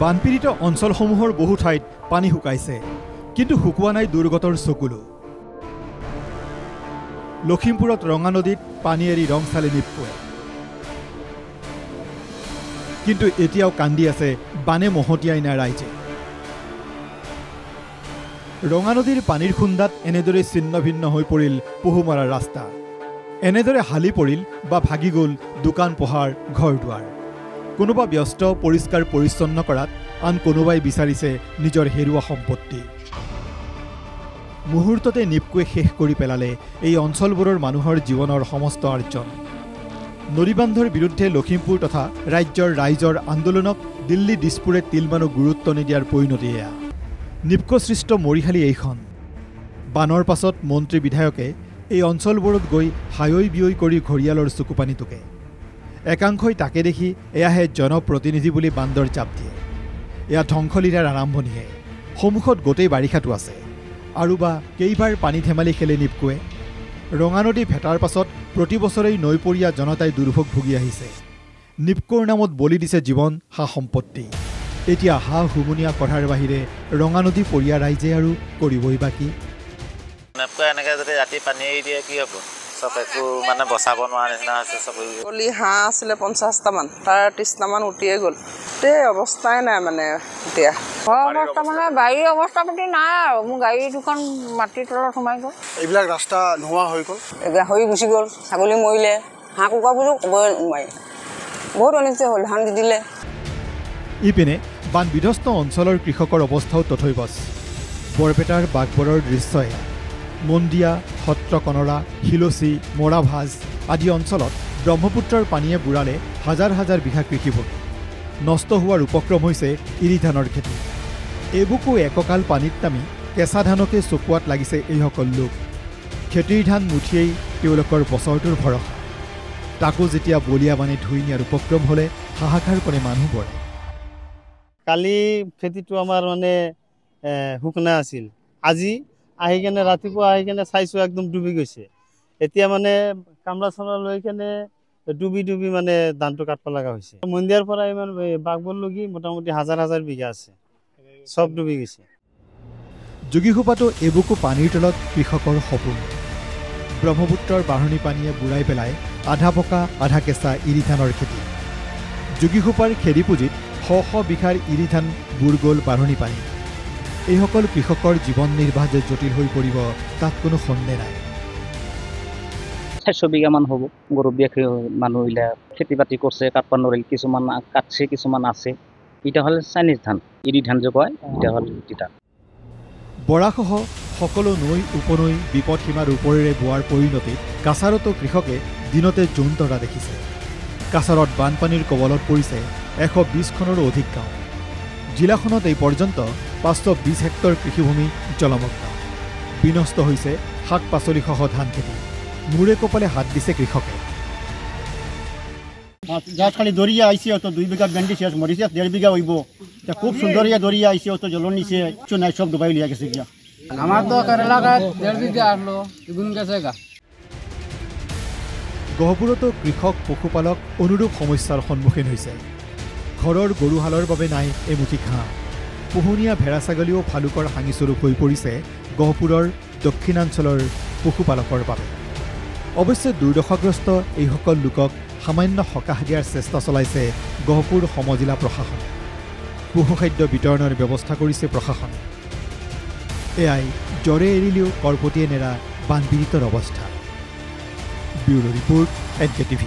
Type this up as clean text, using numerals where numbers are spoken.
বানপীড়িত অঞ্চলসমূহৰ বহু ঠাইত পানী শুকাইছে, কিন্তু শুকোৱা নাই দুৰ্গতৰ চকুলো। লখিমপুৰত ৰঙা নদীত পানী এৰি ৰং চালি নিপকুৱে, কিন্তু এতিয়াও কান্দি আছে বানে মহতিয়াই নাই ৰাইজে। ৰঙা নদীৰ পানীৰ খুন্দাত এনেদৰে ছিন্ন ভিন্ন হৈ পৰিল পহুমৰাৰ ৰাস্তা, এনেদৰে হালি পৰিল বা ভাগি গ'ল দোকান পোহাৰ ঘৰ দুৱাৰ। কোনোবা ব্যস্ত পৰিষ্কাৰ পৰিচ্ছন্ন কৰাত, আন কোনোবাই বিচাৰিছে নিজৰ হেৰুৱা সম্পত্তি। মুহূৰ্ততে নিপকুৱে শেষ কৰি পেলালে এই অঞ্চলবোৰৰ মানুহৰ জীৱনৰ সমস্ত আৰ্জন। নদীবান্ধৰ বিৰুদ্ধে লখিমপুৰ তথা ৰাইজৰ আন্দোলনক দিল্লী দিছপুৰে তিলমানো গুৰুত্ব নিদিয়াৰ পৰিণতি এয়া। নিপকো সৃষ্ট মৰিশালী এইখন। বানৰ পাছত মন্ত্ৰী বিধায়কে এই অঞ্চলবোৰত গৈ হায়ৈ বিয়ৈ কৰি ঘৰিয়ালৰ চকুপানী টুকে। একাংশই তাকে দেখি এয়াহে জনপ্ৰতিনিধি বুলি বান্দৰ চাপ দিয়ে। এয়া ধ্বংসলীলাৰ আৰম্ভণিহে। সন্মুখত গোটেই বাৰিষাটো আছে, আৰু বা কেইবাৰ পানী ধেমালি খেলে নিপকুৱে। ৰঙা নদী ভেটাৰ পাছত প্ৰতি বছৰেই নৈপৰীয়া জনতাই দুৰ্ভোগ ভুগি আহিছে। নিপকোৰ নামত বলি দিছে জীৱন, সা সম্পত্তি। এতিয়া হা হুমুনিয়া কঢ়াৰ বাহিৰে ৰঙা নদী পৰীয়া ৰাইজে আৰু কৰিবই বাকী। নিপকোৱে এনেকৈ যদি ৰাতি পানী এৰি দিয়ে কি হ'ব? চব একো মানে বচাব নোৱাৰা নিচিনা হৈছে। চব কলি হাঁহ আছিলে 50টামান, তাৰ 30টামান উঠিয়ে গ'ল। গোটেই অৱস্থাই নাই মানে এতিয়া। অৱস্থা মানে গাড়ীৰ অৱস্থা পাতি নাই আৰু। মোৰ গাড়ী দুখন মাটিৰ তলত সোমাই গ'ল। এইবিলাক ৰাস্তা নোহোৱা হৈ গ'ল, গাহৰি গুচি গ'ল, ছাগলী মৰিলে, হাঁহ কুকুৰাবোৰো ক'বই নোৱাৰি। বহুত অনিষ্ট হ'ল, ধান দি দিলে। ইপিনে বান বিধ্বস্ত অঞ্চলৰ কৃষকৰ অৱস্থাও তথৈবচ। বৰপেটাৰ বাঘবৰৰ দৃশ্যই মন্দিয়া, সত্ৰকনৰা, শিলচি, মৰাভাজ আদি অঞ্চলত ব্ৰহ্মপুত্ৰৰ পানীয়ে বুঢ়ালে হাজাৰ হাজাৰ বিঘা কৃষিভূমি। নষ্ট হোৱাৰ উপক্ৰম হৈছে ইৰি ধানৰ খেতি। এবুকু এককাল পানীত নামি কেঁচা ধানকে চকুৱাত লাগিছে এইসকল লোক। খেতিৰ ধান মুঠিয়েই তেওঁলোকৰ বছৰটোৰ ভৰসা। তাকো যেতিয়া বলিয়া বানে ধুই নিয়াৰ উপক্ৰম হ'লে হাহাকাৰ কৰে মানুহবোৰে। কালি খেতিটো আমাৰ মানে শুকনা আছিল। আজি আহি কেনে ৰাতিপুৱা আহি কেনে চাইছোঁ একদম ডুবি গৈছে। এতিয়া মানে কামলা চামলা লৈ কেনে ডুবি মানে ধানটো কাটব লগা হৈছে। মন্দিয়াৰ পৰা ইমান বাঘবৰ লগি মোটামুটি হাজাৰ হাজাৰ বিঘা আছে, চব ডুবি গৈছে। যোগীঘোপাতো এবুকু পানীৰ তলত কৃষকৰ সপোন। ব্ৰহ্মপুত্ৰৰ বাঢ়নি পানীয়ে বুঢ়াই পেলাই আধা পকা আধা কেঁচা ইৰি ধানৰ খেতি। যোগীঘোপাৰ খেদি পুঁজিত শ বিঘাৰ ইৰি ধান বুৰ গ'ল বাঢ়নি পানী। এইসকল কৃষকৰ জীৱন নিৰ্বাহ যে জটিল হৈ পৰিব তাত কোনো সন্দেহ নাই। 400 বিঘামান হ'ব। গৰবীয়া মানুহবিলাক খেতি বাতি কৰিছে, কাটব নোৱাৰিল। কিছুমান কাটছে, কিছুমান আছে। এটা হ'ল চাইনিজ ধান, ইৰি ধান যে কয়, এটা হ'ল তিতা। বৰাসহ সকলো নৈ উপনৈ বিপদসীমাৰ ওপৰেৰে বোৱাৰ পৰিণতিত কাছাৰতো কৃষকে দিনতে জোন তৰা দেখিছে। কাছাৰত বানপানীৰ কবলত পৰিছে 120খনৰো অধিক গাঁও। জিলাখনত এই পৰ্যন্ত 520 হেক্টৰ কৃষিভূমি জলমগ্ন। বিনষ্ট হৈছে শাক পাচলিসহ ধান খেতি। মূৰে কপালে হাত দিছে কৃষকে। যাত খালি দৰিয়া আহিছে, অত 2 বিঘা ভেন্দি শেষ মৰিছে, 1.5 বিঘা হইব। খুব সুন্দৰীয়া দৰিয়া আহিছে, অত জল নিছে, নাই সব ডুবাই লিয়া গেছে গিয়া। আমার তো এলাকায় 1.5 বিঘা আসলো, গুণ গেছে গা। গহপুৰতো কৃষক পশুপালক অনুৰূপ সমস্যাৰ সন্মুখীন হৈছে। ঘৰৰ গৰুহালৰ বাবে নাই এমুঠি ঘাঁহ। পোহনীয়া ভেড়া ছাগলীও ফালুকৰ হাঙিস্বৰূপ হৈ পৰিছে গহপুৰৰ দক্ষিণাঞ্চলৰ পশুপালকৰ বাবে। অৱশ্যে দুৰ্দশাগ্ৰস্ত এইসকল লোকক সামান্য সকাহ দিয়াৰ চেষ্টা চলাইছে গহপুৰ সমজিলা প্ৰশাসনে। পশুখাদ্য বিতৰণৰ ব্যৱস্থা কৰিছে প্ৰশাসনে। এয়াই জ্বৰে এৰিলেও কৰপতিয়ে নেৰা বানপীড়িতৰ অৱস্থা। Bureau report, NK TV।